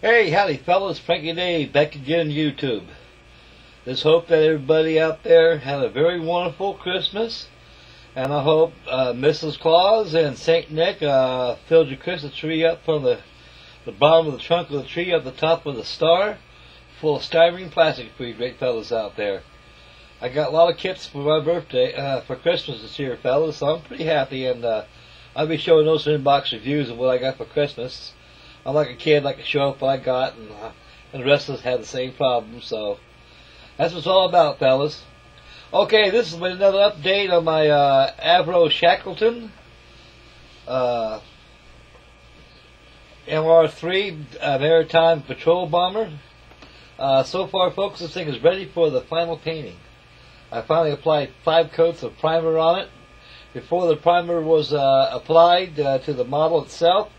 Hey, howdy fellas, Frankie Dave back again on YouTube. Just hope that everybody out there had a very wonderful Christmas. And I hope Mrs. Claus and St. Nick filled your Christmas tree up from the bottom of the trunk of the tree up the top of the star, full of styrene plastic for you great fellas out there. I got a lot of kits for my birthday, for Christmas this year, fellas, so I'm pretty happy, and I'll be showing those inbox reviews of what I got for Christmas. I'm like a kid, like to show off what I got, and the rest of us had the same problem, so that's what it's all about, fellas. Okay, this is another update on my Avro Shackleton MR3 Maritime Patrol Bomber. So far, folks, this thing is ready for the final painting. I finally applied 5 coats of primer on it. Before the primer was applied to the model itself,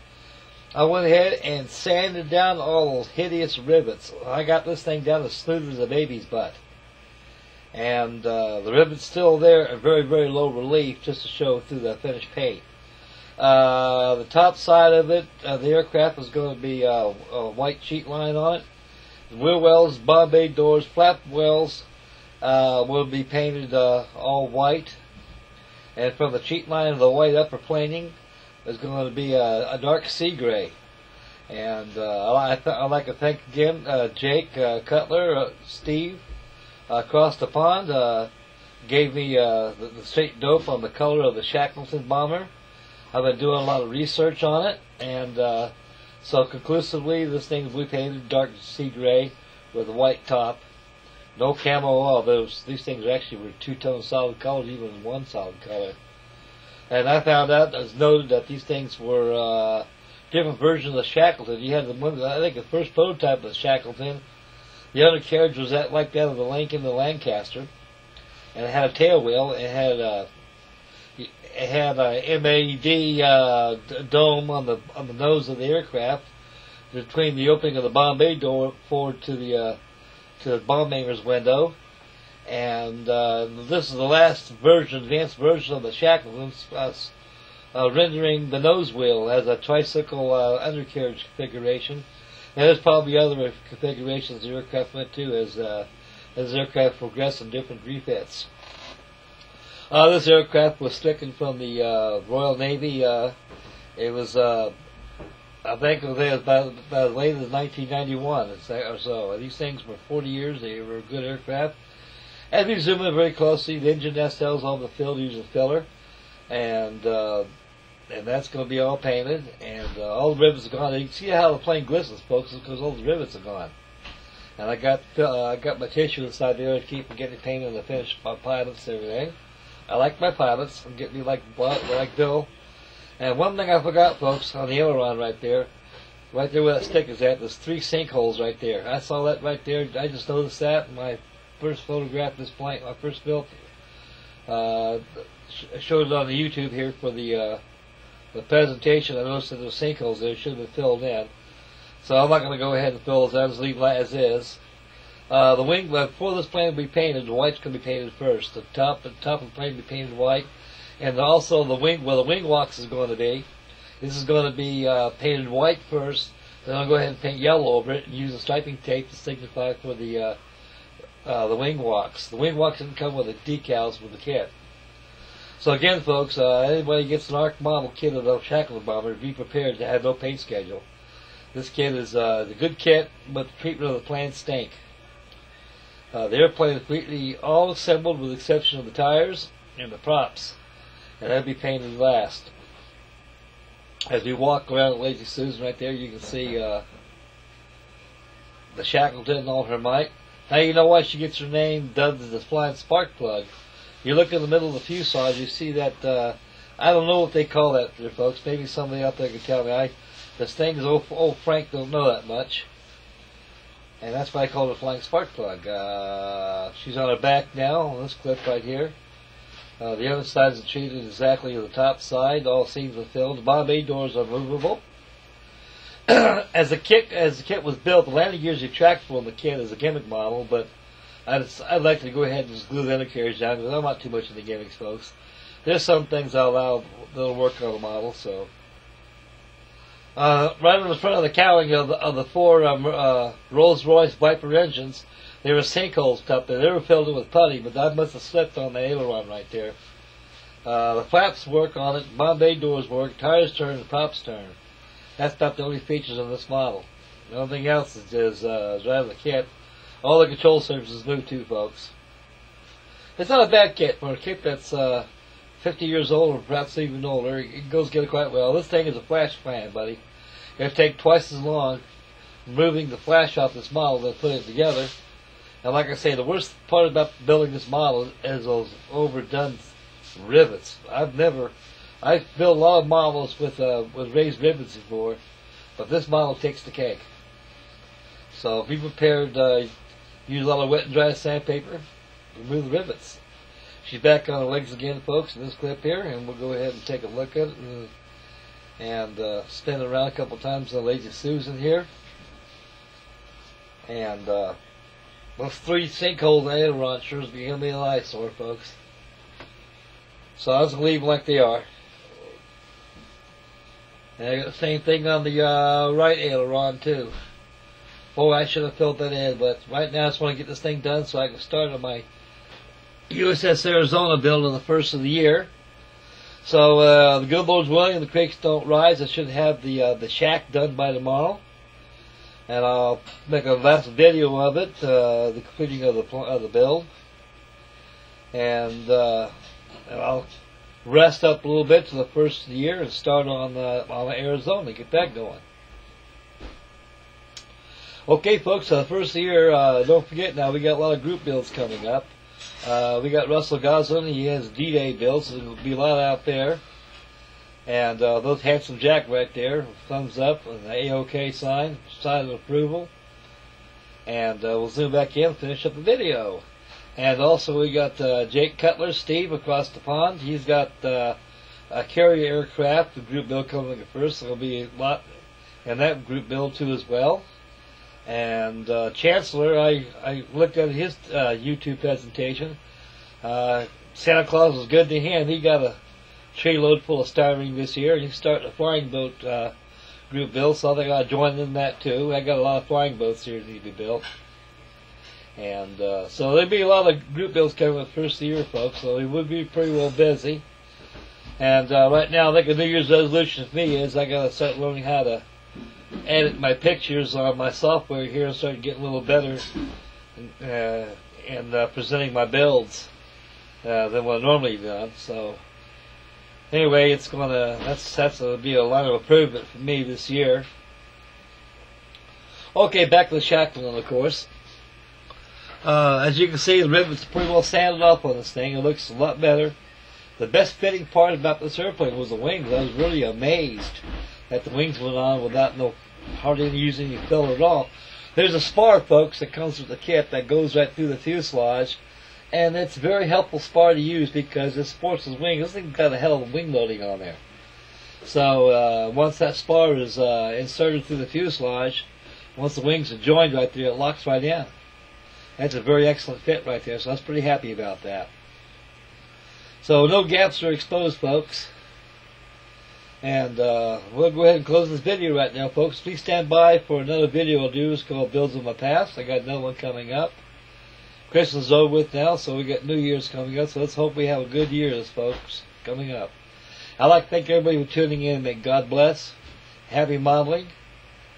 I went ahead and sanded down all those hideous rivets. I got this thing down as smooth as a baby's butt. And the rivets still there at very, very low relief just to show through the finished paint. The top side of it, the aircraft is going to be a white sheet line on it. The wheel wells, Bombay doors, flap wells will be painted all white. And from the sheet line of the white upper planing, is going to be a dark sea gray. And I'd like to thank again Jake Cutler, Steve, across the pond, gave me the straight dope on the color of the Shackleton Bomber. I've been doing a lot of research on it, and so conclusively this thing will be painted dark sea gray with a white top. No camo at all. These things are actually two-tone solid colors, even one solid color. And I found out, as noted, that these things were different versions of the Shackleton. You had I think the first prototype of the Shackleton, the undercarriage was like that of the Lincoln and the Lancaster, and it had a tail wheel. It had a MAD dome on the nose of the aircraft between the opening of the Bombay door forward to the bomb aimer's window. And this is the last version, advanced version of the Shackleton, rendering the nose wheel as a tricycle undercarriage configuration. And there's probably other configurations the aircraft went to as the aircraft progressed in different refits. This aircraft was stricken from the Royal Navy. It was, I think it was about as late as 1991 or so. These things were 40 years. They were good aircraft. As we zoom in very closely, the engine nacelles on the field using filler, and that's going to be all painted, and all the rivets are gone. You can see how the plane glistens, folks, because all the rivets are gone. And I got my tissue inside there to keep from getting painted on the finished pilots and everything. I like my pilots. I'm getting me like Bill. And one thing I forgot, folks, on the aileron right there where that stick is at, there's 3 sinkholes right there. I saw that right there. I just noticed that in my first photograph of this plane, my first built, showed it on the YouTube here for the presentation. I noticed that there were sinkholes there, should have been filled in. So I'm not going to go ahead and fill those. I'll just leave it as is. The wing, before this plane will be painted, the white's going to be painted first. The top of the plane will be painted white, and also the wing, where the wing walks is going to be. This is going to be painted white first. Then I'll go ahead and paint yellow over it and use a striping tape to signify for the wing walks. The wing walks didn't come with the decals with the kit. So again, folks, anybody gets an ARC model kit of the Shackleton Bomber, be prepared to have no paint schedule. This kit is a good kit, but the treatment of the plane stink. The airplane is completely all assembled with the exception of the tires and the props, and that'll be painted last. As we walk around Lazy Susan right there, you can see the Shackleton in all her might. Now you know why she gets her name dubbed as the flying spark plug. You look in the middle of the fuselage, you see that, I don't know what they call that there, folks. Maybe somebody out there can tell me. This thing is, old Frank don't know that much. And that's why I call it a flying spark plug. She's on her back now, on this clip right here. The other sides are treated exactly as the top side. All seams are filled. The Bombay doors are movable. As the kit was built, the landing gear is retractable in the kit as a gimmick model, but I'd like to go ahead and just glue the undercarriage down because I'm not too much into gimmicks, folks. There's some things I'll allow that'll work on the model, so right on the front of the cowling of the four Rolls-Royce Viper engines, there were sinkholes up there. They were filled in with putty, but I must have slipped on the aileron right there. The flaps work on it, Bombay doors work, tires turn, and props turn. That's not the only features of this model. Everything else is right out of the kit. All the control surface is new too, folks. It's not a bad kit for a kit that's 50 years old or perhaps even older. It goes together quite well. This thing is a flash fan, buddy. It'll take twice as long removing the flash off this model than putting it together. And like I say, the worst part about building this model is those overdone rivets. I've built a lot of models with raised rivets before, but this model takes the cake. So be prepared. Use a lot of wet and dry sandpaper. Remove the rivets. She's back on her legs again, folks, in this clip here, and we'll go ahead and take a look at it and spin it around a couple times on Lazy Susan here. And those three sinkholes in the aileron sure is going to be an eyesore, folks. So I was going to leave them like they are. And I got the same thing on the right aileron too. Boy, I should have filled that in, but right now I just want to get this thing done so I can start on my USS Arizona build on the first of the year. So the good Lord's willing and the creeks don't rise. I should have the shack done by tomorrow, and I'll make a last video of it, the completing of the build, and I'll rest up a little bit to the first of the year and start on Arizona, get that going. Okay, folks, the first of the year, don't forget now, we got a lot of group builds coming up. We got Russell Goslin, he has D-Day builds, so there'll be a lot out there. And those Handsome Jack right there, thumbs up, and the A-OK sign of approval. And we'll zoom back in and finish up the video. And also we got Jake Cutler, Steve, across the pond. He's got a carrier aircraft, the group build coming first, so there'll be a lot in that group build too as well. And Chancellor, I looked at his YouTube presentation. Santa Claus was good to him. He got a tree load full of styrene this year, and he's starting a flying boat group build, so I think I'll join in that too. I got a lot of flying boats here that need to be built. And so there'll be a lot of group builds coming the first of the year, folks, so we would be pretty well busy. And right now, I think a New Year's resolution for me is I got to start learning how to edit my pictures on my software here and start getting a little better and presenting my builds than what I normally done. So anyway, it's that's gonna be a line of improvement for me this year. Okay, back to the Shackleton, of course. As you can see, the rivets are pretty well sanded off on this thing. It looks a lot better. The best fitting part about this airplane was the wings. I was really amazed that the wings went on without hardly using any filler at all. There's a spar, folks, that comes with the kit that goes right through the fuselage, and it's a very helpful spar to use because it supports the wing. This thing's got a hell of a wing loading on there. So once that spar is inserted through the fuselage, once the wings are joined right there, it locks right in. That's a very excellent fit right there, so I was pretty happy about that. So no gaps are exposed, folks. And we'll go ahead and close this video right now, folks. Please stand by for another video I'll do. It's called Builds of My Past. I got another one coming up. Christmas is over with now, so we got New Year's coming up. So let's hope we have a good year, folks, coming up. I'd like to thank everybody for tuning in. May God bless. Happy modeling.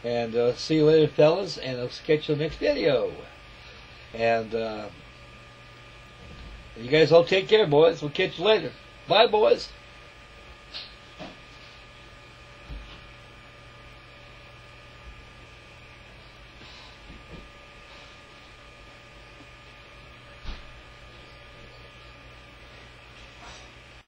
And see you later, fellas. And I'll catch you in the next video. And you guys all take care, boys. We'll catch you later. Bye, boys.